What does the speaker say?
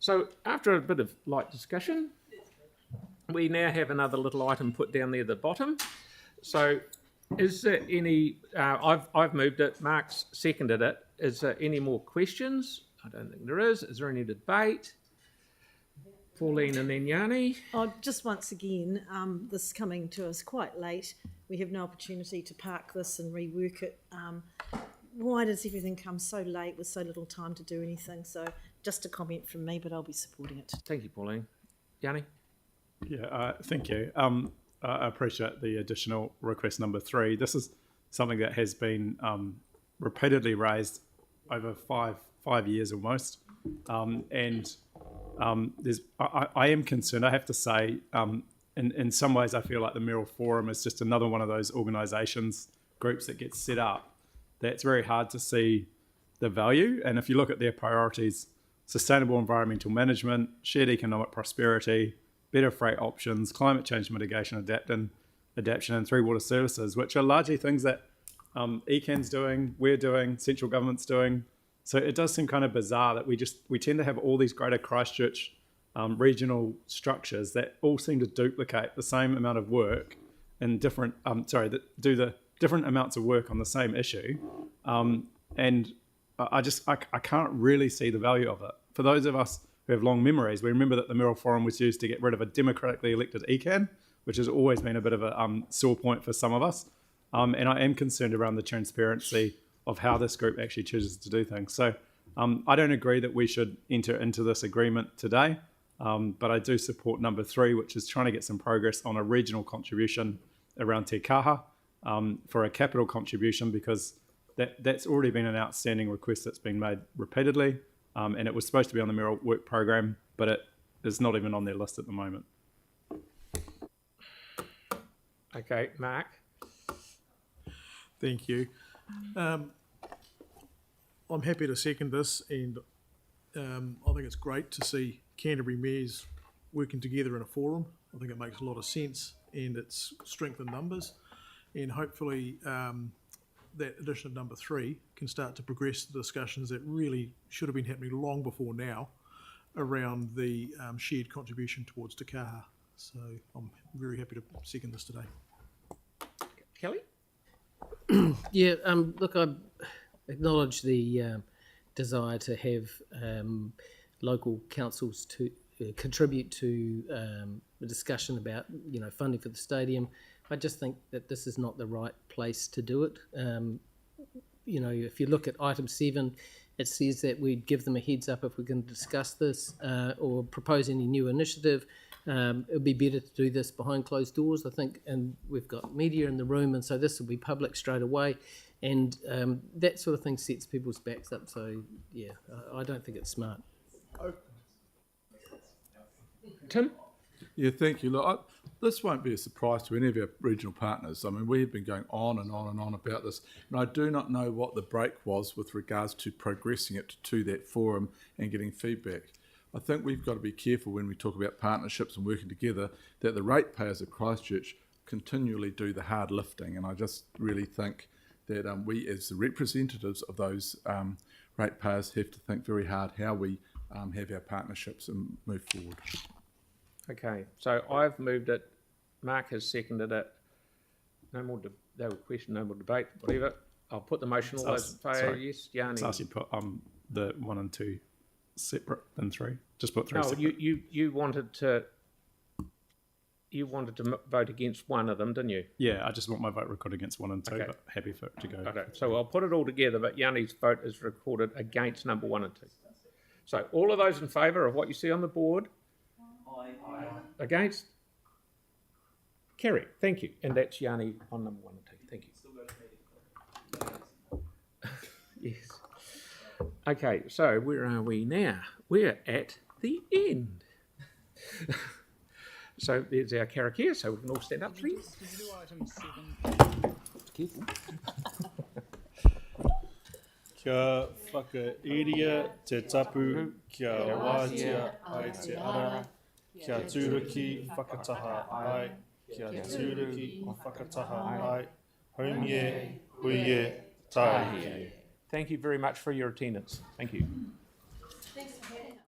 So after a bit of light discussion, we now have another little item put down there at the bottom. So is there any, I've moved it, Mark's seconded it. Is there any more questions? I don't think there is. Is there any debate? Pauline and then Yanni. Oh, just once again, this is coming to us quite late. We have no opportunity to park this and rework it. Why does everything come so late with so little time to do anything? So just a comment from me, but I'll be supporting it. Thank you, Pauline. Yanni? Yeah, thank you. I appreciate the additional request number 3. This is something that has been repeatedly raised over five years almost, and I am concerned. I have to say, in some ways, I feel like the Mayoral Forum is just another one of those organisations, groups that gets set up. That's very hard to see the value. And if you look at their priorities, sustainable environmental management, shared economic prosperity, better freight options, climate change mitigation, adaptation, and through water services, which are largely things that ECAN's doing, we're doing, central government's doing. So it does seem kind of bizarre that we tend to have all these greater Christchurch regional structures that all seem to duplicate the same amount of work in different, that do the different amounts of work on the same issue. And I can't really see the value of it. For those of us who have long memories, we remember that the Mayoral Forum was used to get rid of a democratically elected ECAN, which has always been a bit of a sore point for some of us. And I am concerned around the transparency of how this group actually chooses to do things. So I don't agree that we should enter into this agreement today, but I do support number 3, which is trying to get some progress on a regional contribution around Te Kaha for a capital contribution, because that's already been an outstanding request that's been made repeatedly, and it was supposed to be on the Mayoral Work Programme, but it is not even on their list at the moment. Okay, Mark. Thank you. I'm happy to second this, and I think it's great to see Canterbury mayors working together in a forum. I think it makes a lot of sense, and it's strength in numbers, and hopefully that addition of number 3 can start to progress the discussions that really should have been happening long before now around the shared contribution towards Te Kaha. So I'm very happy to second this today. Kelly? Yeah, look, I acknowledge the desire to have local councils to contribute to the discussion about, funding for the stadium. I just think that this is not the right place to do it. If you look at item 7, it says that we'd give them a heads up if we're going to discuss this or propose any new initiative. It would be better to do this behind closed doors, I think, and we've got media in the room, and so this will be public straight away, and that sort of thing sets people's backs up. So, yeah, I don't think it's smart. Tim? Yeah, thank you. Look, this won't be a surprise to any of our regional partners. I mean, we've been going on and on and on about this, and I do not know what the break was with regards to progressing it to that forum and getting feedback. I think we've got to be careful when we talk about partnerships and working together that the ratepayers of Christchurch continually do the hard lifting, and I just really think that we as the representatives of those ratepayers have to think very hard how we have our partnerships and move forward. Okay, so I've moved it. Mark has seconded it. No more question, no more debate, whatever. I'll put the motion. All those in favour, yes. Yanni. It's asked you to put the 1 and 2 separate than 3. Just put 3 No, separate. you wanted to vote against one of them, didn't you? Yeah, I just want my vote recorded against 1 and 2, Okay. but happy for it to go. Okay, so I'll put it all together, but Yanni's vote is recorded against number 1 and 2. So all of those in favour of what you see on the board? Aye. Against? Kerry, thank you. And that's Yanni on number 1 and 2. Thank you. Yes. Okay, so where are we now? We're at the end. So there's our karakia, so we can all stand up, please. Careful. Kia whakairia te tapu, kia wātia ai te ara, kia tūriki whakataha ai, kia tūriki whakataha ai, haumie, huie, tāhie. Thank you very much for your attendance. Thank you. Thanks for having us.